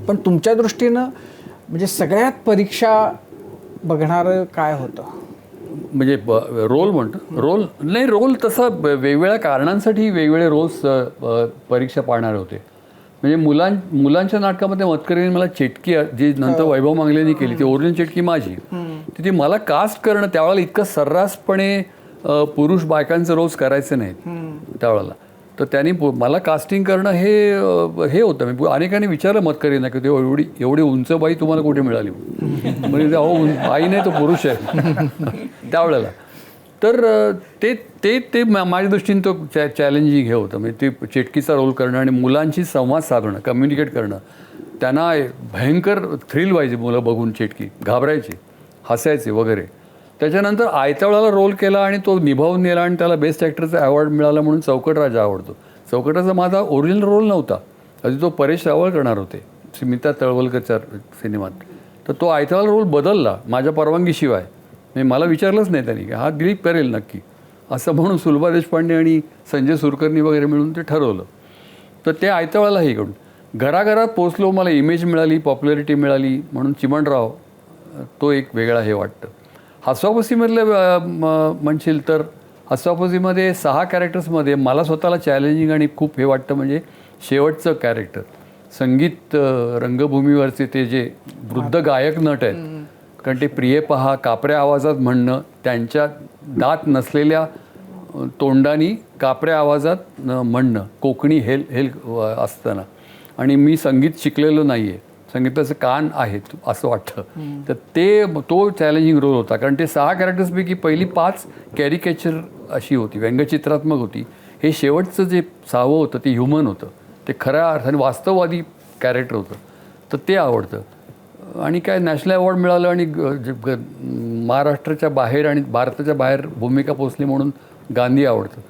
पण तुमच्या दृष्टीनं म्हणजे सगळ्यात परीक्षा बघणारं काय होतं? म्हणजे रोल म्हणतो, रोल नाही, रोल तसा वेगवेगळ्या कारणांसाठी वेगवेगळे रोल्स परीक्षा पाळणारे होते. म्हणजे मुलांच्या नाटकामध्ये मतकरीने मला चेटकी, जी नंतर वैभव मांगलेनी केली, ती ओरिजिनल चेटकी माझी, ती मला कास्ट करणं त्यावेळेला इतकं सर्रासपणे पुरुष बायकांचे रोल्स करायचे नाहीत त्यावेळेला. तर त्यांनी मला कास्टिंग करणं हे होतं. मी अनेकांनी विचारलं मतकरींना की एवढी उंच बाई तुम्हाला कुठे मिळाली? म्हणजे अहो बाई नाही, तो पुरुष आहे त्यावेळेला. तर ते माझ्या दृष्टीने तो चॅलेंजिंग हे होतं. म्हणजे ते चेटकीचा रोल करणं आणि मुलांशी संवाद साधणं, कम्युनिकेट करणं. त्यांना भयंकर थ्रिल व्हायची मुलं बघून, चेटकी घाबरायची, हसायचे वगैरे. त्याच्यानंतर आयत्या वेळाला रोल केला आणि तो निभावून नेला आणि त्याला बेस्ट ॲक्टरचा अवॉर्ड मिळाला म्हणून चौकट राजा आवडतो. चौकटाचा माझा ओरिजिनल रोल नव्हता, आधी तो परेश रावळ करणार होते स्मिता तळवलकरच्या सिनेमात. तर तो आयत्या वेळेला रोल बदलला माझ्या परवानगीशिवाय. म्हणजे मला विचारलंच नाही त्यांनी की हा दिलीप करेल नक्की असं म्हणून सुलभा देशपांडे आणि संजय सुरकर्णी वगैरे मिळून ते ठरवलं. तर ते आयत्या वेळेला हे करून घराघरात पोचलो, मला इमेज मिळाली, पॉप्युलॅरिटी मिळाली म्हणून चिमणराव तो एक वेगळा हे वाटतं. हसवापसीमधलं म्हणशील तर हसवापसीमध्ये 6 कॅरेक्टर्समध्ये मला स्वतःला चॅलेंजिंग आणि खूप हे वाटतं म्हणजे शेवटचं कॅरेक्टर, संगीत रंगभूमीवरचे ते जे वृद्ध गायक नट आहेत. कारण ते प्रिय पहा कापऱ्या आवाजात म्हणणं, त्यांच्या दात नसलेल्या तोंडानी कापऱ्या आवाजात म्हणणं, कोकणी हेल असताना. आणि मी संगीत शिकलेलं नाही आहे, संगीताचं कान आहेत असं वाटतं. तर तो चॅलेंजिंग रोल होता. कारण ते 6 कॅरेक्टर्सपैकी पहिली 5 कॅरिकेचर अशी होती, व्यंगचित्रात्मक होती. हे शेवटचं जे 6वं होतं ते ह्युमन होतं, ते खऱ्या अर्थाने वास्तववादी कॅरेक्टर होतं. तर ते आवडतं. आणि काय नॅशनल अवॉर्ड मिळालं आणि महाराष्ट्राच्या बाहेर आणि भारताच्या बाहेर भूमिका पोचली म्हणून गांधी आवडतं.